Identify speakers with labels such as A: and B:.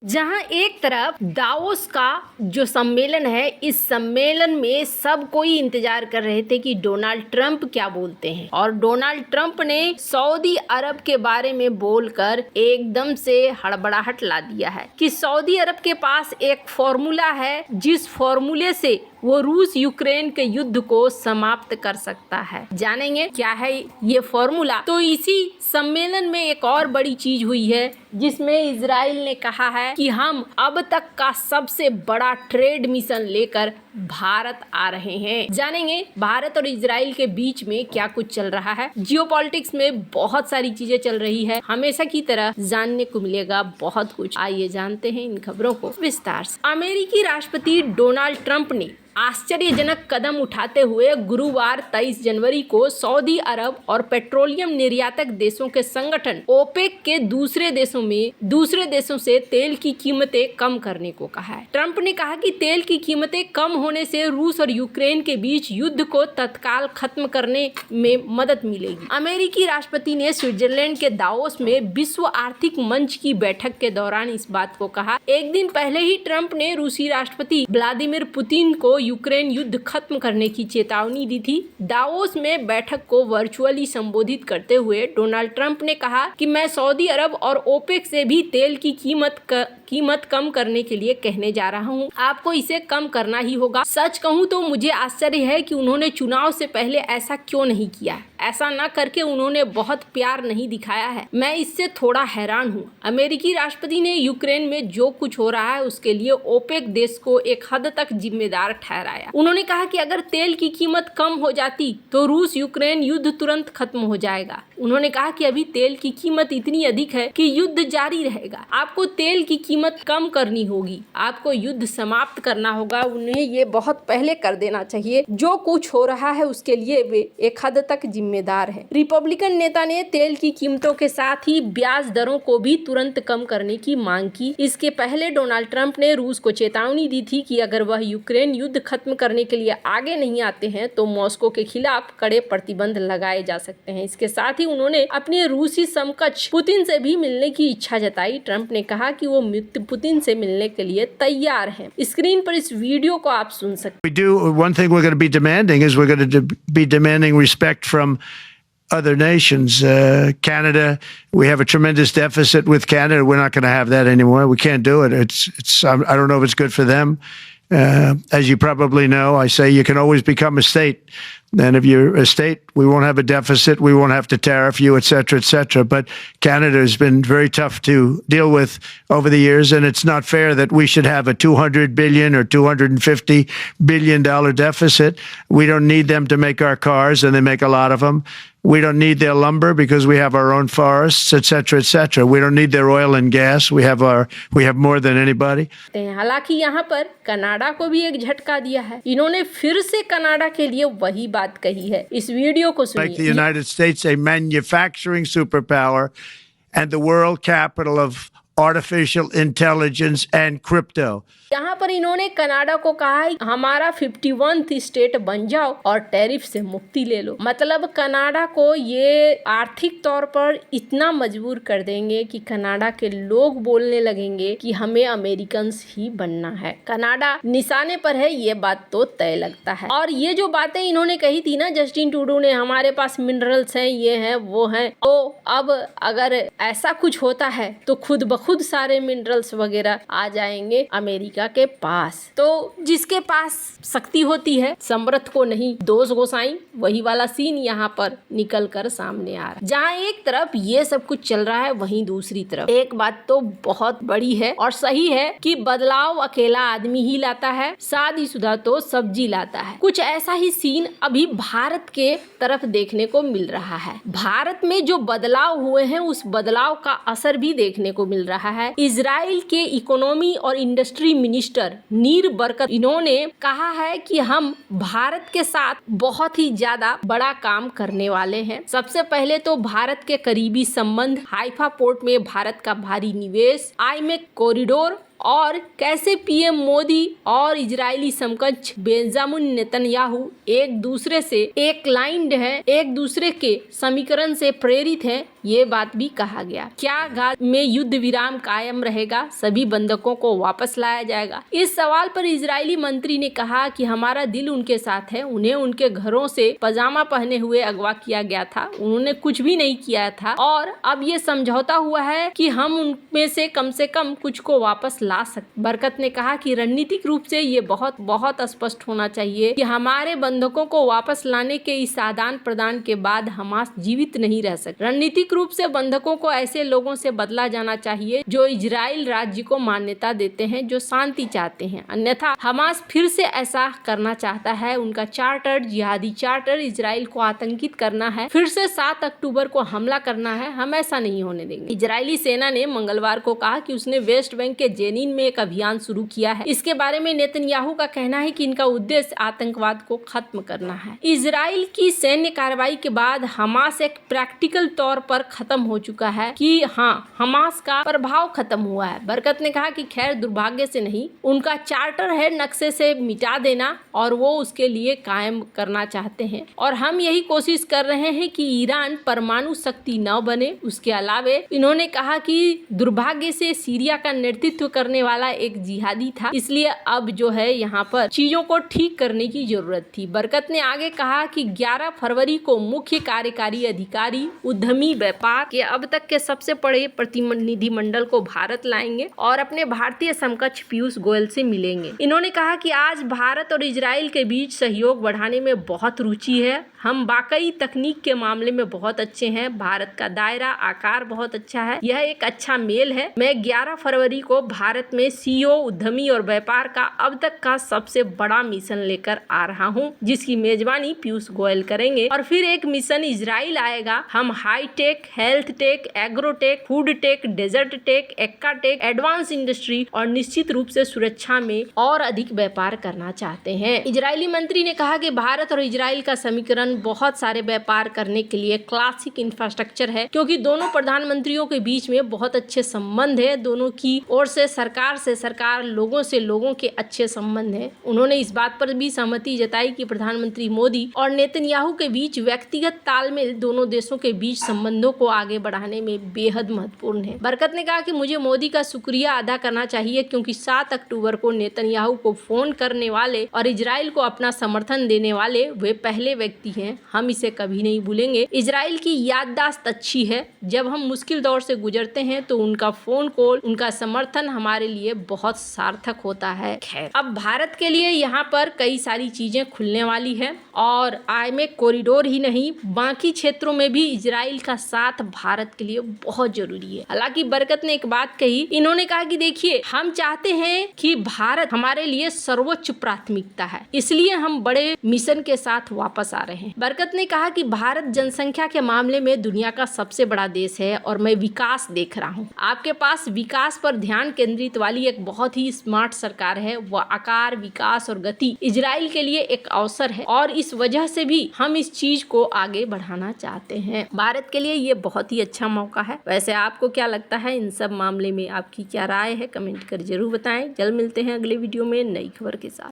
A: जहां एक तरफ दावोस का जो सम्मेलन है, इस सम्मेलन में सब कोई इंतजार कर रहे थे कि डोनाल्ड ट्रंप क्या बोलते हैं, और डोनाल्ड ट्रंप ने सऊदी अरब के बारे में बोलकर एकदम से हड़बड़ाहट ला दिया है कि सऊदी अरब के पास एक फॉर्मूला है जिस फॉर्मूले से वो रूस यूक्रेन के युद्ध को समाप्त कर सकता है। जानेंगे क्या है ये फॉर्मूला। तो इसी सम्मेलन में एक और बड़ी चीज हुई है जिसमें इजराइल ने कहा है कि हम अब तक का सबसे बड़ा ट्रेड मिशन लेकर भारत आ रहे हैं। जानेंगे भारत और इजराइल के बीच में क्या कुछ चल रहा है। जियोपॉलिटिक्स में बहुत सारी चीजें चल रही है, हमेशा की तरह जानने को मिलेगा बहुत कुछ। आइए जानते हैं इन खबरों को विस्तार से। अमेरिकी राष्ट्रपति डोनाल्ड ट्रंप ने आश्चर्यजनक कदम उठाते हुए गुरुवार 23 जनवरी को सऊदी अरब और पेट्रोलियम निर्यातक देशों के संगठन ओपेक के दूसरे देशों से तेल की कीमतें कम करने को कहा है। ट्रंप ने कहा कि तेल की कीमतें कम होने से रूस और यूक्रेन के बीच युद्ध को तत्काल खत्म करने में मदद मिलेगी। अमेरिकी राष्ट्रपति ने स्विट्जरलैंड के दावोस में विश्व आर्थिक मंच की बैठक के दौरान इस बात को कहा। एक दिन पहले ही ट्रंप ने रूसी राष्ट्रपति व्लादिमीर पुतिन को यूक्रेन युद्ध खत्म करने की चेतावनी दी थी। दावोस में बैठक को वर्चुअली संबोधित करते हुए डोनाल्ड ट्रंप ने कहा कि मैं सऊदी अरब और ओपेक से भी तेल की कीमत कम करने के लिए कहने जा रहा हूं। आपको इसे कम करना ही होगा। सच कहूं तो मुझे आश्चर्य है कि उन्होंने चुनाव से पहले ऐसा क्यों नहीं किया। ऐसा न करके उन्होंने बहुत प्यार नहीं दिखाया है। मैं इससे थोड़ा हैरान हूँ। अमेरिकी राष्ट्रपति ने यूक्रेन में जो कुछ हो रहा है उसके लिए ओपेक देश को एक हद तक जिम्मेदार ठहराया। उन्होंने कहा कि अगर तेल की कीमत कम हो जाती तो रूस यूक्रेन युद्ध तुरंत खत्म हो जाएगा। उन्होंने कहा कि अभी तेल की कीमत इतनी अधिक है कि युद्ध जारी रहेगा। आपको तेल की कीमत कम करनी होगी, आपको युद्ध समाप्त करना होगा। उन्हें ये बहुत पहले कर देना चाहिए। जो कुछ हो रहा है उसके लिए वे एक हद तक जिम्मेदार है। रिपब्लिकन नेता ने तेल की कीमतों के साथ ही ब्याज दरों को भी तुरंत कम करने की मांग की। इसके पहले डोनाल्ड ट्रंप ने रूस को चेतावनी दी थी कि अगर वह यूक्रेन युद्ध खत्म करने के लिए आगे नहीं आते हैं तो मॉस्को के खिलाफ कड़े प्रतिबंध लगाए जा सकते हैं। इसके साथ ही उन्होंने अपने रूसी समकक्ष पुतिन से भी मिलने की इच्छा जताई। ट्रंप ने कहा कि वो पुतिन से मिलने के लिए तैयार हैं। स्क्रीन पर इस वीडियो को आप सुन सकते हैं।
B: One thing we're going to be demanding is we're going to be demanding respect from other nations. Canada, we have a tremendous deficit with Canada. We're not going to have that anymore. We can't do it. I don't know if it's good for them. As you probably know, I say you can always become a state. And if you're a state, we won't have a deficit. We won't have to tariff you, et cetera, et cetera. But Canada has been very tough to deal with over the years. And it's not fair that we should have a $200 billion or $250 billion deficit. We don't need them to make our cars, and they make a lot of them. We don't need their lumber because we have our own forests, et cetera, et cetera. We don't need their oil and gas. We have more than anybody.
A: हालांकि यहाँ पर Canada को भी एक झटका दिया है। इन्होंने फिर से कनाडा के लिए वही बात कही है। इस वीडियो को सुनिए।
B: Make the United States a manufacturing superpower and the world capital of artificial intelligence and crypto.
A: यहाँ पर इन्होंने कनाडा को कहा है हमारा 51th स्टेट बन जाओ और टैरिफ से मुक्ति ले लो। मतलब कनाडा को ये आर्थिक तौर पर इतना मजबूर कर देंगे कि कनाडा के लोग बोलने लगेंगे कि हमें अमेरिकन्स ही बनना है। कनाडा निशाने पर है, ये बात तो तय लगता है। और ये जो बातें इन्होंने कही थी ना जस्टिन ट्रूडो ने, हमारे पास मिनरल्स हैं, ये हैं, वो हैं, तो अब अगर ऐसा कुछ होता है तो खुद ब खुद सारे मिनरल्स वगैरह आ जाएंगे अमेरिका के पास। तो जिसके पास शक्ति होती है समर्थ को नहीं दोष गोसाई, वही वाला सीन यहाँ पर निकल कर सामने आ रहा है। जहाँ एक तरफ ये सब कुछ चल रहा है, वहीं दूसरी तरफ एक बात तो बहुत बड़ी है और सही है कि बदलाव अकेला आदमी ही लाता है, शादीशुदा तो सब्जी लाता है। कुछ ऐसा ही सीन अभी भारत के तरफ देखने को मिल रहा है। भारत में जो बदलाव हुए हैं उस बदलाव का असर भी देखने को मिल रहा है। इजराइल के इकोनॉमी और इंडस्ट्री मिनिस्टर नीर बरकत, इन्होंने कहा है कि हम भारत के साथ बहुत ही ज्यादा बड़ा काम करने वाले हैं। सबसे पहले तो भारत के करीबी संबंध, हाइफा पोर्ट में भारत का भारी निवेश, आईमेक कॉरिडोर और कैसे पीएम मोदी और इजरायली समकक्ष बेंजामिन नेतन्याहू एक दूसरे से एक लाइन्ड है, एक दूसरे के समीकरण से प्रेरित है, ये बात भी कहा गया। क्या गाजा में युद्ध विराम कायम रहेगा, सभी बंधकों को वापस लाया जाएगा? इस सवाल पर इजरायली मंत्री ने कहा कि हमारा दिल उनके साथ है, उन्हें उनके घरों से पजामा पहने हुए अगवा किया गया था, उन्होंने कुछ भी नहीं किया था और अब ये समझौता हुआ है कि हम उनमें से कम कुछ को वापस ला सकते। बरकत ने कहा कि रणनीतिक रूप से ये बहुत स्पष्ट होना चाहिए कि हमारे बंधकों को वापस लाने के इस आदान प्रदान के बाद हमास जीवित नहीं रह सकते। रणनीतिक रूप से बंधकों को ऐसे लोगों से बदला जाना चाहिए जो इजराइल राज्य को मान्यता देते हैं, जो शांति चाहते हैं, अन्यथा हमास फिर से ऐसा करना चाहता है। उनका चार्टर, जिहादी चार्टर, इजराइल को आतंकित करना है, फिर से 7 अक्टूबर को हमला करना है, हम ऐसा नहीं होने देंगे। इजरायली सेना ने मंगलवार को कहा कि उसने वेस्ट बैंक के जेनिन में एक अभियान शुरू किया है। इसके बारे में नेतन्याहू का कहना है कि इनका उद्देश्य आतंकवाद को खत्म करना है। इजराइल की सैन्य कार्रवाई के बाद हमास एक प्रैक्टिकल तौर पर खत्म हो चुका है कि हाँ, हमास का प्रभाव खत्म हुआ है। बरकत ने कहा कि खैर दुर्भाग्य से नहीं, उनका चार्टर है नक्शे से मिटा देना और वो उसके लिए कायम करना चाहते हैं और हम यही कोशिश कर रहे हैं कि ईरान परमाणु शक्ति न बने। उसके अलावे इन्होंने कहा कि दुर्भाग्य से सीरिया का नेतृत्व करने वाला एक जिहादी था, इसलिए अब जो है यहाँ पर चीजों को ठीक करने की जरूरत थी। बरकत ने आगे कहा कि 11 फरवरी को मुख्य कार्यकारी अधिकारी उद्यमी व्यापार के अब तक के सबसे बड़े प्रतिनिधिमंडल को भारत लाएंगे और अपने भारतीय समकक्ष पीयूष गोयल से मिलेंगे। इन्होंने कहा कि आज भारत और इजराइल के बीच सहयोग बढ़ाने में बहुत रुचि है, हम वाकई तकनीक के मामले में बहुत अच्छे हैं, भारत का दायरा आकार बहुत अच्छा है, यह एक अच्छा मेल है। मैं 11 फरवरी को भारत में सीईओ, उद्यमी और व्यापार का अब तक का सबसे बड़ा मिशन लेकर आ रहा हूं, जिसकी मेजबानी पीयूष गोयल करेंगे और फिर एक मिशन इजराइल आएगा। हम high tech, health tech, agrotech, food tech, desert tech, aqua tech, advance industry और निश्चित रूप से सुरक्षा में और अधिक व्यापार करना चाहते हैं। इजरायली मंत्री ने कहा कि भारत और इजराइल का समीकरण बहुत सारे व्यापार करने के लिए क्लासिक इंफ्रास्ट्रक्चर है, क्योंकि दोनों प्रधानमंत्रियों के बीच में बहुत अच्छे संबंध है, दोनों की ओर से सरकार, लोगों से लोगों के अच्छे संबंध है। उन्होंने इस बात पर भी सहमति जताई कि प्रधानमंत्री मोदी और नेतन्याहू के बीच व्यक्तिगत तालमेल दोनों देशों के बीच संबंधों को आगे बढ़ाने में बेहद महत्वपूर्ण है। बरकत ने कहा कि मुझे मोदी का शुक्रिया अदा करना चाहिए, क्योंकि 7 अक्टूबर को नेतन्याहू को फोन करने वाले और इजराइल को अपना समर्थन देने वाले वे पहले व्यक्ति हैं, हम इसे कभी नहीं भूलेंगे। इजराइल की याददाश्त अच्छी है, जब हम मुश्किल दौर से गुजरते हैं तो उनका फोन कॉल, उनका समर्थन हमारे लिए बहुत सार्थक होता है। खैर, अब भारत के लिए यहाँ पर कई सारी चीजें खुलने वाली है और आय कॉरिडोर ही नहीं, बाकी क्षेत्रों में भी इजराइल का साथ भारत के लिए बहुत जरूरी है। हालांकि बरकत ने एक बात कही, इन्होंने कहा कि देखिए, हम चाहते हैं कि भारत हमारे लिए सर्वोच्च प्राथमिकता है, इसलिए हम बड़े मिशन के साथ वापस आ रहे हैं। बरकत ने कहा कि भारत जनसंख्या के मामले में दुनिया का सबसे बड़ा देश है और मैं विकास देख रहा हूँ। आपके पास विकास पर ध्यान केंद्रित वाली एक बहुत ही स्मार्ट सरकार है, वह आकार, विकास और गति इजराइल के लिए एक अवसर है और इस वजह से भी हम इस चीज को आगे बढ़ाना चाहते हैं। भारत के लिए ये बहुत ही अच्छा मौका है। वैसे आपको क्या लगता है इन सब मामले में, आपकी क्या राय है, कमेंट कर जरूर बताएं। जल्द मिलते हैं अगले वीडियो में नई खबर के साथ।